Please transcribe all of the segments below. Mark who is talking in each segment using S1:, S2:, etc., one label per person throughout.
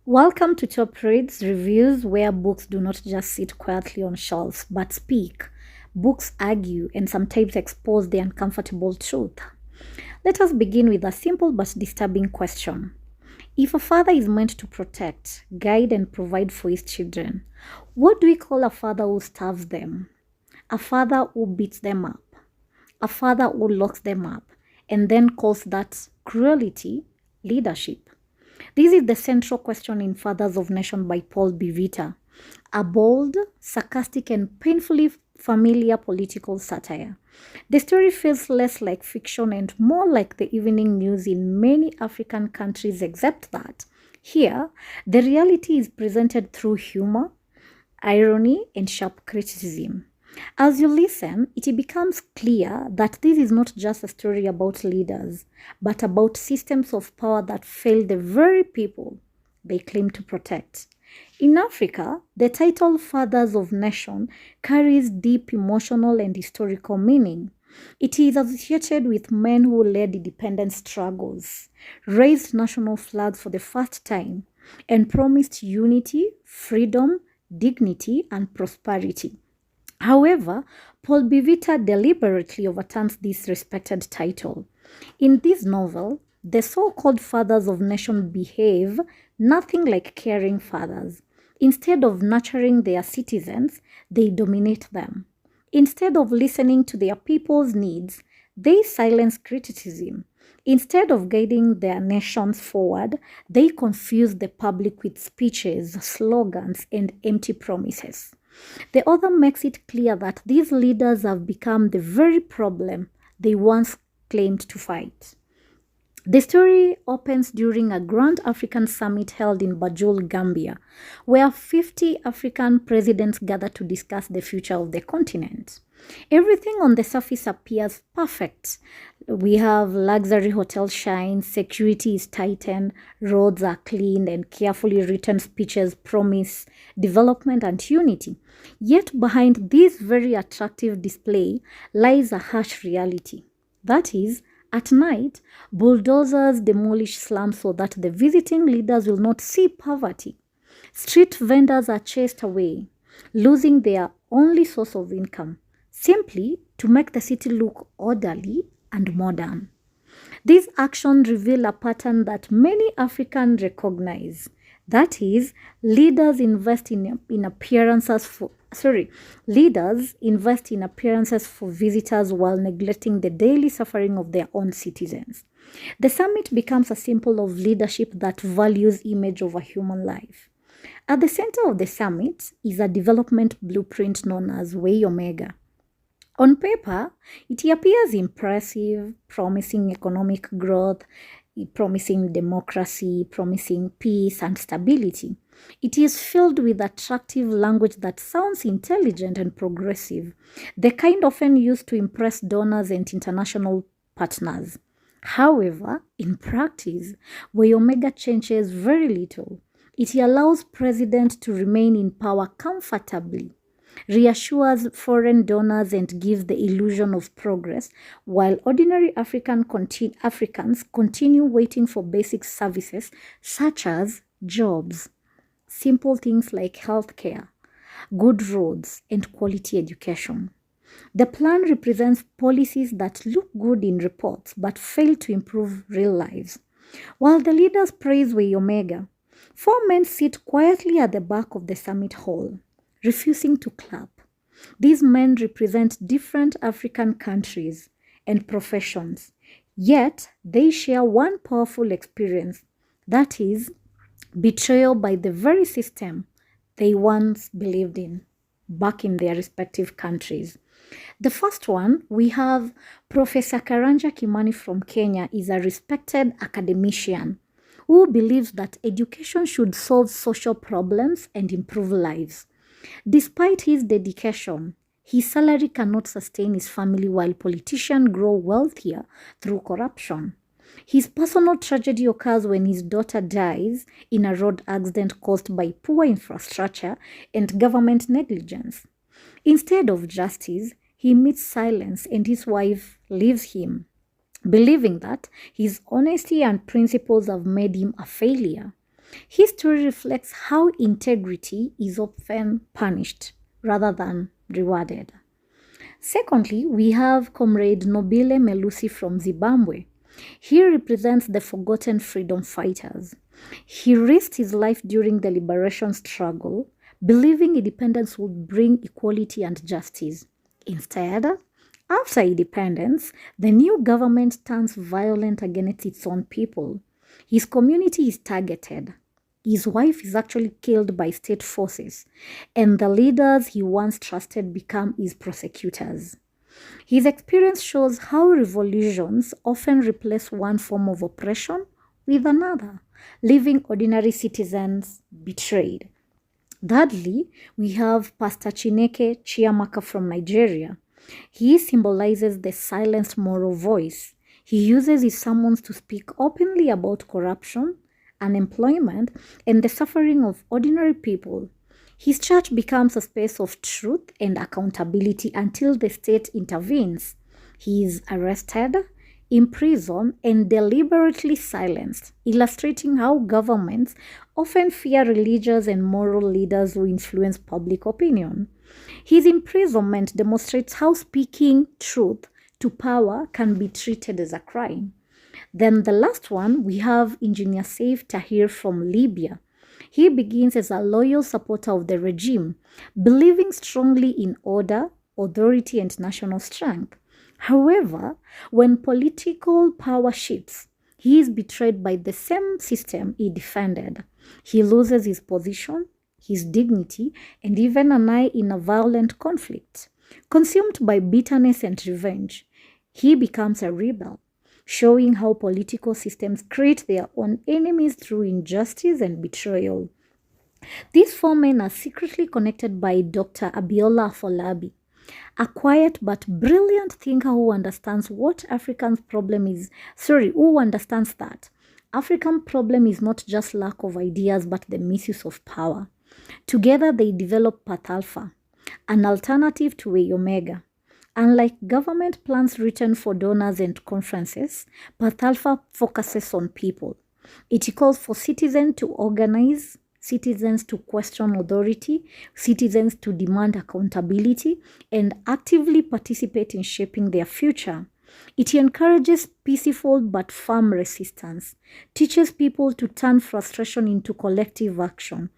S1: Welcome to Top Reads Reviews, where books do not just sit quietly on shelves but speak. Books argue and sometimes expose the uncomfortable truth. Let us begin with a simple but disturbing question. If a father is meant to protect, guide, and provide for his children, what do we call a father who starves them? A father who beats them up? A father who locks them up and then calls that cruelty leadership? This is the central question in Fathers of Nation by Paul B. Vitta, a bold, sarcastic, and painfully familiar political satire. The story feels less like fiction and more like the evening news in many African countries, except that here, the reality is presented through humor, irony, and sharp criticism. As you listen, it becomes clear that this is not just a story about leaders, but about systems of power that fail the very people they claim to protect. In Africa, the title Fathers of Nation carries deep emotional and historical meaning. It is associated with men who led independence struggles, raised national flags for the first time, and promised unity, freedom, dignity, and prosperity. However, Paul B. Vitta deliberately overturns this respected title. In this novel, the so-called fathers of nation behave nothing like caring fathers. Instead of nurturing their citizens, they dominate them. Instead of listening to their people's needs, they silence criticism. Instead of guiding their nations forward, they confuse the public with speeches, slogans, and empty promises. The author makes it clear that these leaders have become the very problem they once claimed to fight. The story opens during a Grand African Summit held in Banjul, Gambia, where 50 African presidents gather to discuss the future of the continent. Everything on the surface appears perfect. We have luxury hotel shines, security is tightened, roads are cleaned, and carefully written speeches promise development and unity. Yet behind this very attractive display lies a harsh reality. That is, at night, bulldozers demolish slums so that the visiting leaders will not see poverty. Street vendors are chased away, losing their only source of income, simply to make the city look orderly and modern. These actions reveal a pattern that many Africans recognize. That is, leaders invest in appearances for visitors while neglecting the daily suffering of their own citizens. The summit becomes a symbol of leadership that values image over human life. At the center of the summit is a development blueprint known as Way Omega. On paper, it appears impressive, promising economic growth, promising democracy, promising peace and stability. It is filled with attractive language that sounds intelligent and progressive, the kind often used to impress donors and international partners. However, in practice, Way Omega changes very little. It allows presidents to remain in power comfortably, reassures foreign donors, and gives the illusion of progress, while ordinary Africans continue waiting for basic services such as jobs, simple things like healthcare, good roads, and quality education. The plan represents policies that look good in reports but fail to improve real lives. While the leaders praise Way Omega, 4 men sit quietly at the back of the summit hall, refusing to clap. These men represent different African countries and professions, yet they share one powerful experience, that is, betrayal by the very system they once believed in, back in their respective countries. The first one, we have Professor Karanja Kimani from Kenya, is a respected academician who believes that education should solve social problems and improve lives. Despite his dedication, his salary cannot sustain his family while politicians grow wealthier through corruption. His personal tragedy occurs when his daughter dies in a road accident caused by poor infrastructure and government negligence. Instead of justice, he meets silence and his wife leaves him, believing that his honesty and principles have made him a failure. His story reflects how integrity is often punished rather than rewarded. Secondly, we have Comrade Nobile Melusi from Zimbabwe. He represents the forgotten freedom fighters. He risked his life during the liberation struggle, believing independence would bring equality and justice. Instead, after independence, the new government turns violent against its own people. His community is targeted. His wife is actually killed by state forces, and the leaders he once trusted become his prosecutors. His experience shows how revolutions often replace one form of oppression with another, leaving ordinary citizens betrayed. Thirdly, we have Pastor Chineke Chiamaka from Nigeria. He symbolizes the silenced moral voice. He uses his sermons to speak openly about corruption, unemployment, and the suffering of ordinary people. His church becomes a space of truth and accountability until the state intervenes. He is arrested, imprisoned, and deliberately silenced, illustrating how governments often fear religious and moral leaders who influence public opinion. His imprisonment demonstrates how speaking truth to power can be treated as a crime. Then the last one, we have Engineer Saif Tahir from Libya. He begins as a loyal supporter of the regime, believing strongly in order, authority, and national strength. However, when political power shifts, he is betrayed by the same system he defended. He loses his position, his dignity, and even an eye in a violent conflict. Consumed by bitterness and revenge, he becomes a rebel, showing how political systems create their own enemies through injustice and betrayal. These four men are secretly connected by Dr. Abiola Afolabi, a quiet but brilliant thinker who understands who understands that African problem is not just lack of ideas but the misuse of power. Together they develop Path Alpha, an alternative to Way Omega. Unlike government plans written for donors and conferences, Path Alpha focuses on people. It calls for citizens to organize, citizens to question authority, citizens to demand accountability, and actively participate in shaping their future. It encourages peaceful but firm resistance, teaches people to turn frustration into collective action.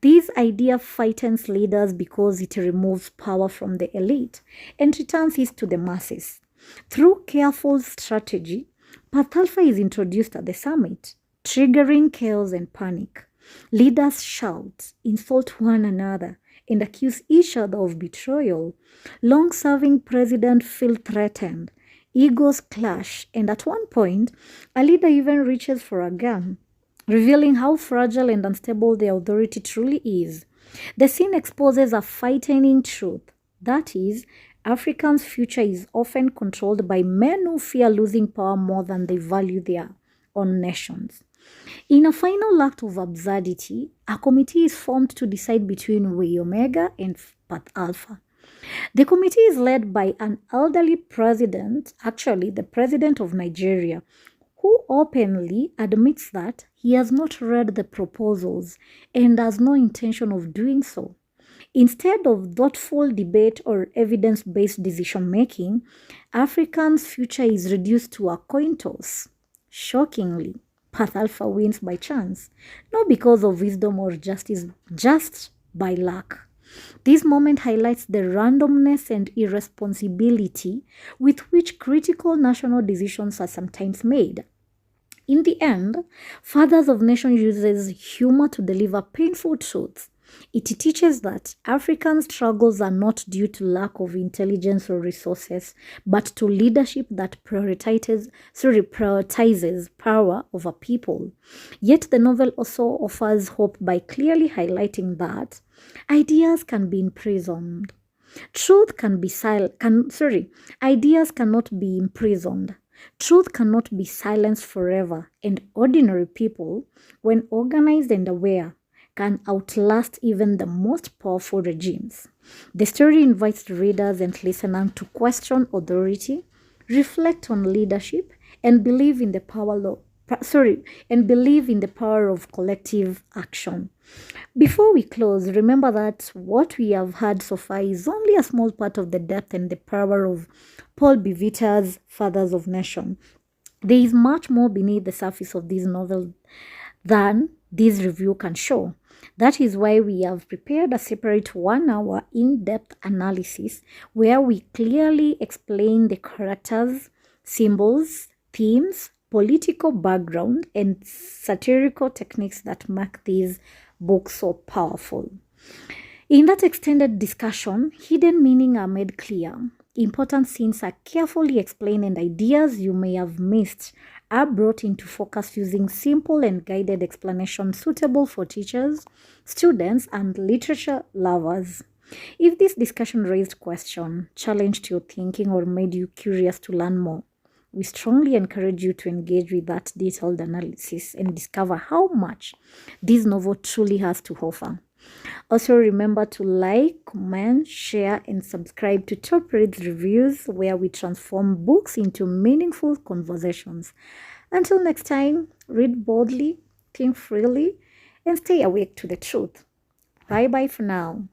S1: This idea frightens leaders because it removes power from the elite and returns it to the masses. Through careful strategy, Path Alpha is introduced at the summit, triggering chaos and panic. Leaders shout, insult one another, and accuse each other of betrayal. Long-serving presidents feel threatened. Egos clash, and at one point, a leader even reaches for a gun, revealing how fragile and unstable the authority truly is. The scene exposes a frightening truth. That is, Africans' future is often controlled by men who fear losing power more than they value their own nations. In a final act of absurdity, a committee is formed to decide between Way Omega and Path Alpha. The committee is led by an elderly president, actually the president of Nigeria, who openly admits that he has not read the proposals and has no intention of doing so. Instead of thoughtful debate or evidence-based decision-making, Africans' future is reduced to a coin toss. Shockingly, Path Alpha wins by chance, not because of wisdom or justice, just by luck. This moment highlights the randomness and irresponsibility with which critical national decisions are sometimes made. In the end, Fathers of Nations uses humor to deliver painful truths. It teaches that African struggles are not due to lack of intelligence or resources, but to leadership that prioritizes power over people. Yet the novel also offers hope by clearly highlighting that ideas can be imprisoned. Ideas cannot be imprisoned. Truth cannot be silenced forever, and ordinary people, when organized and aware, can outlast even the most powerful regimes. The story invites readers and listeners to question authority, reflect on leadership, and believe in the power and believe in the power of collective action. Before we close, remember that what we have heard so far is only a small part of the depth and the power of Paul B. Vitta's Fathers of Nation. There is much more beneath the surface of this novel than this review can show. That is why we have prepared a separate 1 hour in-depth analysis where we clearly explain the characters, symbols, themes, political background, and satirical techniques that make these books so powerful. In that extended discussion, hidden meaning are made clear. Important scenes are carefully explained and ideas you may have missed are brought into focus using simple and guided explanations suitable for teachers, students, and literature lovers. If this discussion raised questions, challenged your thinking, or made you curious to learn more, we strongly encourage you to engage with that detailed analysis and discover how much this novel truly has to offer. Also, remember to like, comment, share, and subscribe to Top Reads Reviews, where we transform books into meaningful conversations. Until next time, read boldly, think freely, and stay awake to the truth. Bye bye for now.